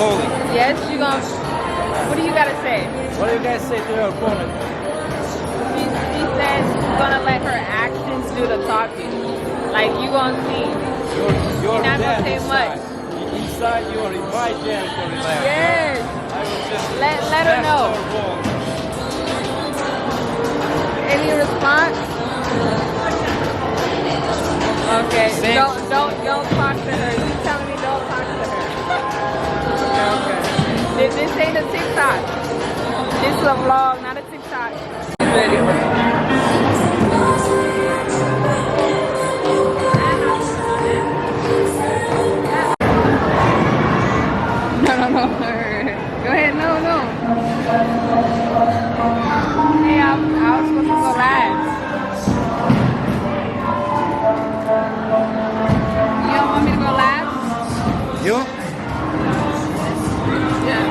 bowling. Yes, you gonna. What do you gotta say? What do you guys say to your opponent? She says she's gonna let her actions do the talking. Like you gonna see. You're not gonna say inside. much. Inside, you are in my territory now. Yes. I will just Let her know. Any response? Okay. Don't talk to her. You telling me don't talk to her. Okay. This ain't a TikTok. This is a vlog, not a TikTok. Ready. No. Go ahead. No. Hey, I was supposed to go last. You don't want me to go last? You? Yeah.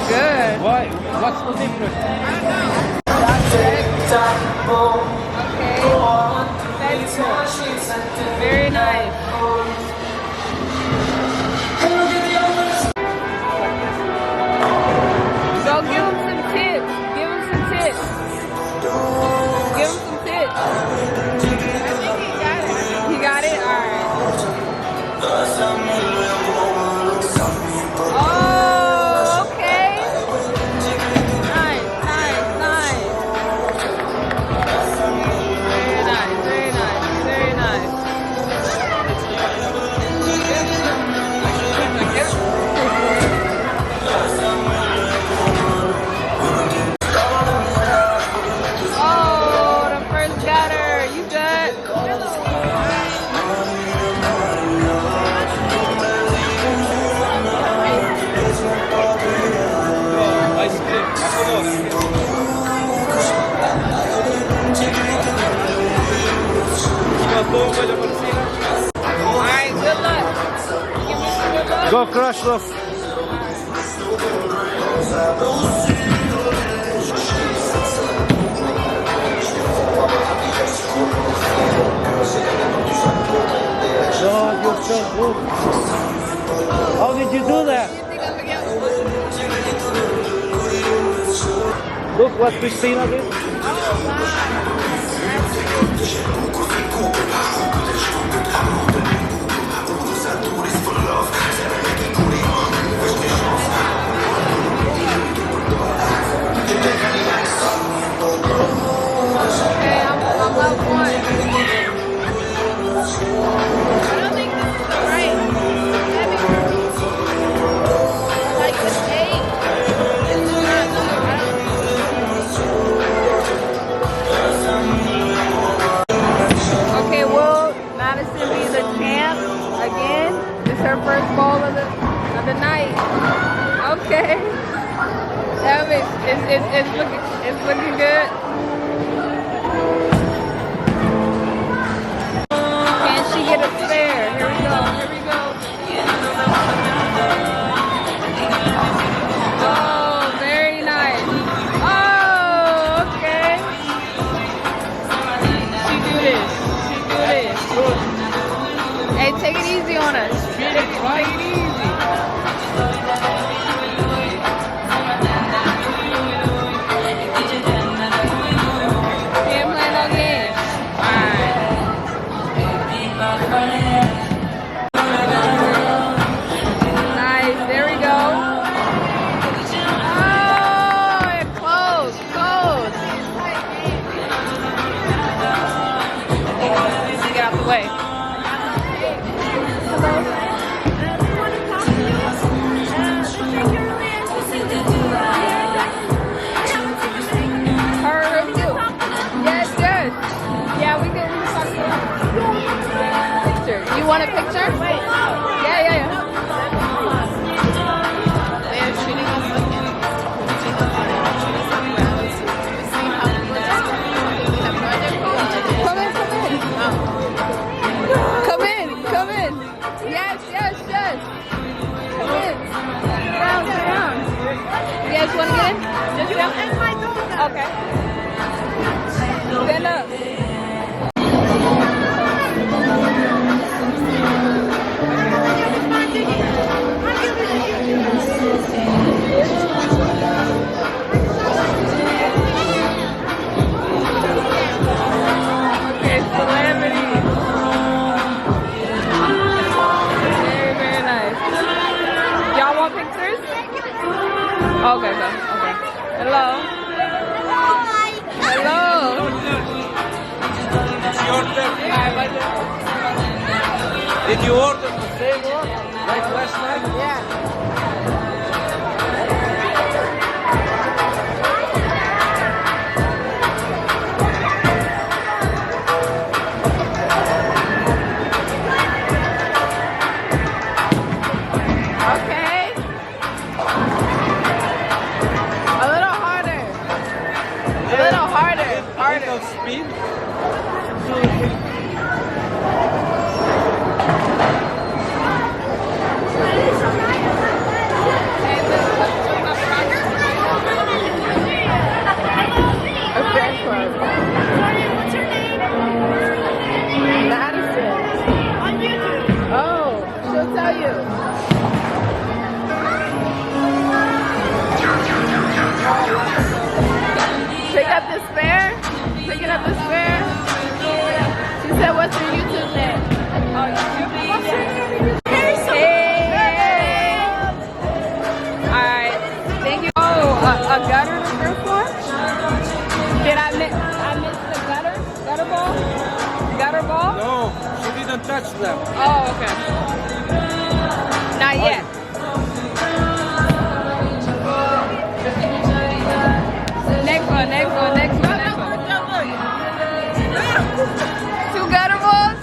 Good. Why? What's the difference? I don't know. Okay. That's good. Very nice. So give him some tips. Give him some tips. Give him some tips. I think he got it. He got it? Alright. Oh, okay. Nice. Very nice. Oh, the first batter. You good? Alright, good luck. Give me some good luck. Go crush those. You're so good. How did you do that? Look what Christina did. Okay, I'm up one. I don't think this is the right heavy for me. Like this 8. It's not. I don't think. Okay, will Madison be the champ again? It's her first bowl of the night. Okay. That means it's looking good. Can she get a spare? Here we go. Oh, very nice. Oh, okay. She do this. Hey, take it easy on us. Take it easy. Can't play no games. Alright. Nice, there we go. Oh, it closed. Get out the way. Hello. Her too. Yes. Yeah, we can talk to her. Picture. You want a picture? Yeah. They're shooting us again. Come in. Yes. Come in. Down. You guys want to get in? Just down? Okay. Stand up. Okay, go. Okay. Hello. Hello. It's your turn. Did you order the same one like last night? Yeah. Okay. A little harder. A little harder. Harder. Little speed. A French club. What's your name? Madison. On YouTube. Oh, she'll tell you. Pick up the spare. Picking up the spare. She said, "What's your YouTube name?" Oh, YouTube. What's your name? Hey. All right. Thank you. Oh, a gutter, the first one. Did I miss the gutter? Gutter ball? Gutter ball? No, she didn't touch them. Oh, okay. Not yet. Next one, next one, next one, next one. Two gutter balls?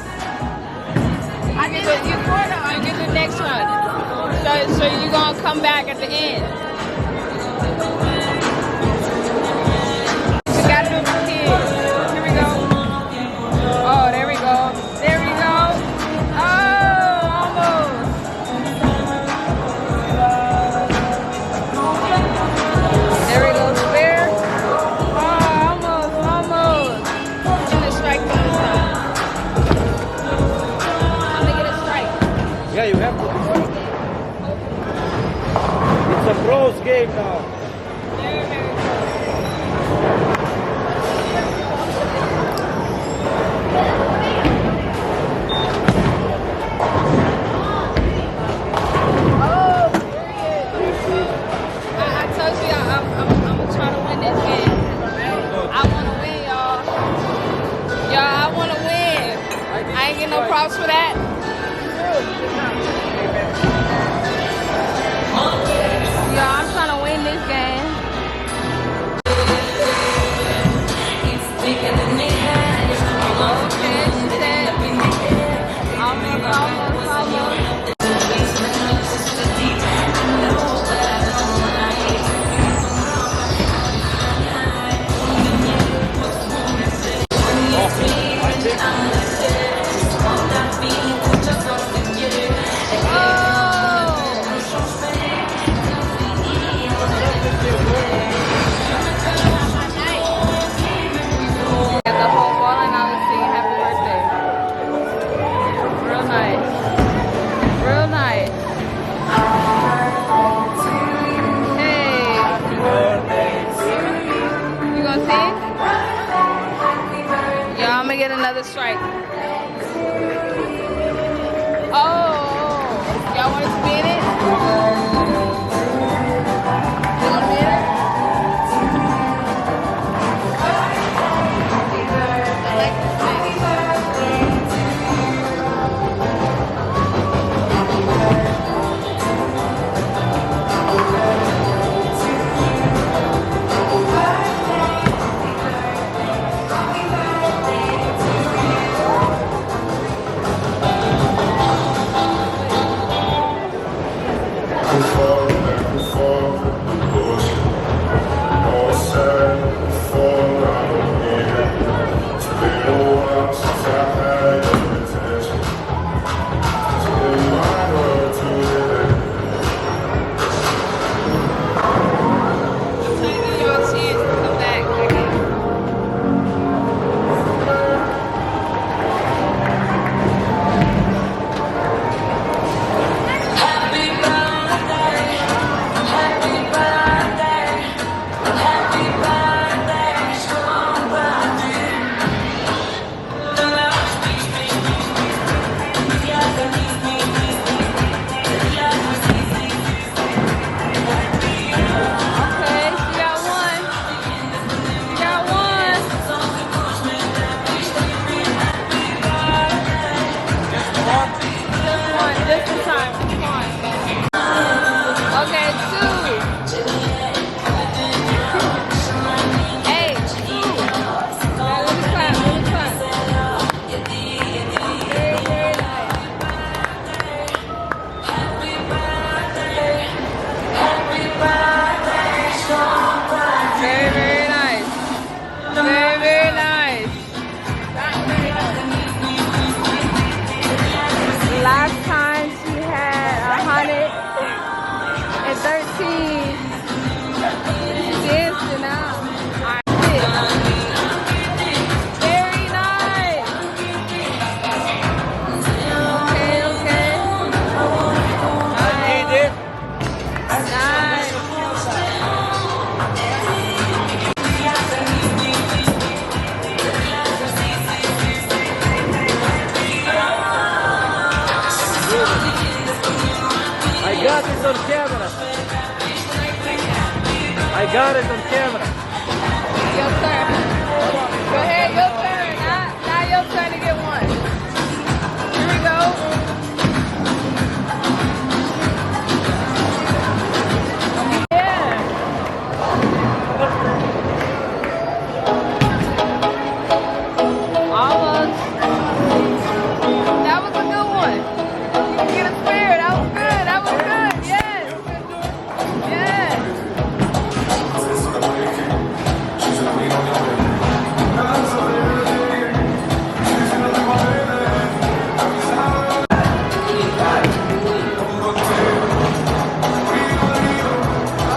I get the you quarter, I get the next one. So you're gonna come back at the end. You gotta do it for kids. Here we go. Oh, there we go. There we go. Oh, almost. There we go. Spare. Oh, almost, almost. I'm gonna strike this time. I'm gonna get a strike. Yeah, you have to. It's a pros game now. There, there. Oh, period. I told you I'm gonna try to win this game. I wanna win, y'all. Y'all, I wanna win. I ain't get no props for that. Y'all, I'm trying to win this game. Okay, she said almost. Got the whole ball and I was singing happy birthday. Real nice. Real nice. Hey. You gonna sing? Yeah, I'm gonna get another strike. Oh, y'all want to spin it? You wanna spin it? I like to spin. 15. Dancing out. Alright. Very nice. Okay, okay. Nice. I got it on camera. I got it on camera. Your turn. Go ahead, your turn. Now your turn to get one. Here we go. Yeah. Almost. That was a good one. You can get a spare. That was good. That was good. Yes. Yes.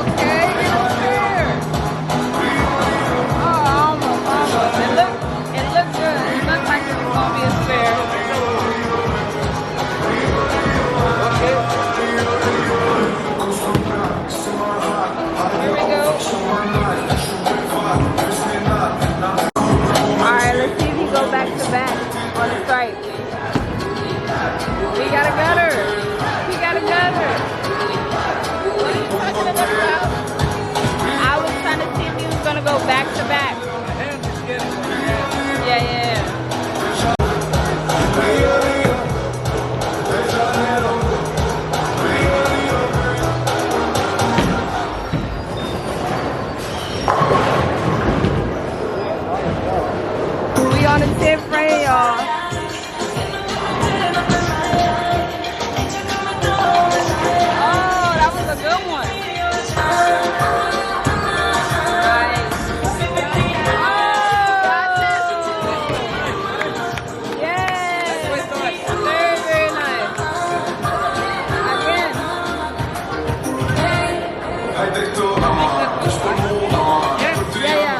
Okay, get a spare. Oh, almost, almost. It looked good. It looked like it was gonna be a spare. Here we go. Alright, let's see if he go back to back on the strike. He got a gutter. He got a gutter. What are you talking about? I was trying to see if he was gonna go back to back. Yeah, yeah. We on the 10th frame, y'all. Oh, that was a good one. Nice. Oh, yes. Very, very nice. Again. Yeah, yeah.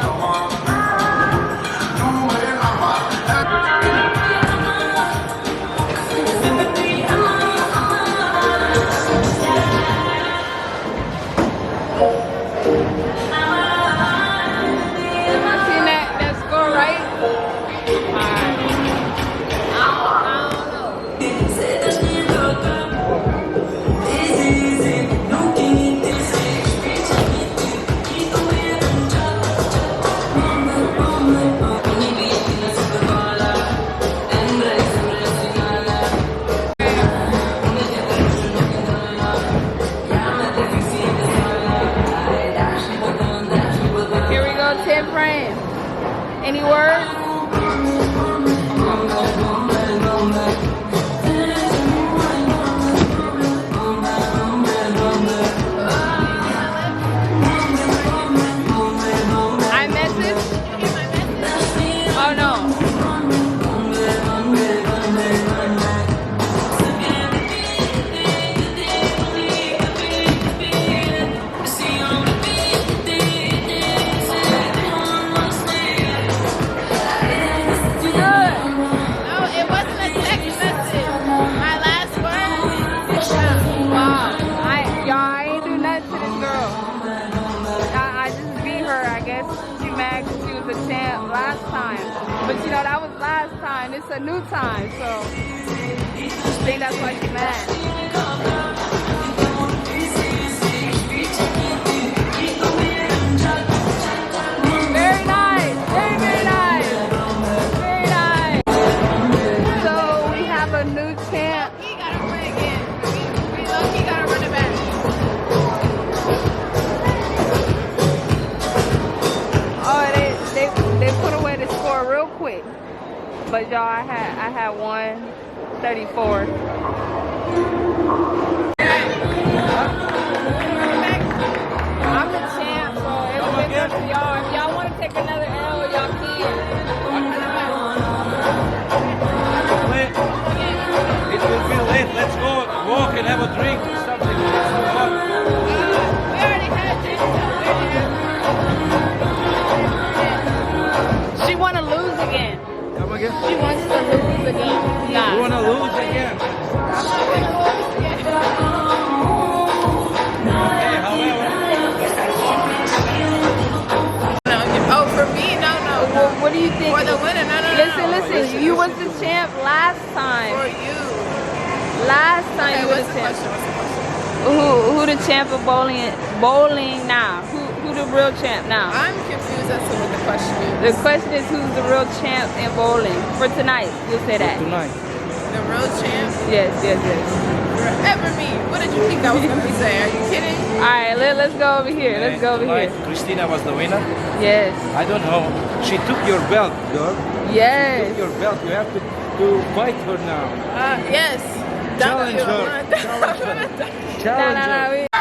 Any words? I message? Oh no. Last time, but you know that was last time. It's a new time, so I think that's why she's mad. Very nice, very, very nice, very nice. So we have a new champ. He gotta play again. He gotta run it back. They put away the score real quick, but y'all, I had 134. I'm the champ, so it was good for y'all. If y'all want to take another L, y'all can. It will be late. Let's go walk and have a drink or something. You wanna lose again? Okay, however. Oh, for me, no. What do you think? For the winner, no. Listen. You was the champ last time. For you. Last time Okay, you were what's the the champ. question? What's the question? Who the champ of bowling now? Who the real champ now? I'm confused as to what the question is. The question is who's the real champ in bowling for tonight? You'll say that. Tonight. The real champ? Yes. Forever me. What did you think I was going to say? Are you kidding? All right, let's go over here. Let's go over here. Tonight, Christina was the winner. Yes. I don't know. She took your belt, girl. Yes. Took your belt. You have to fight her now. Yes. Challenge her. Challenge her. Challenge her. No.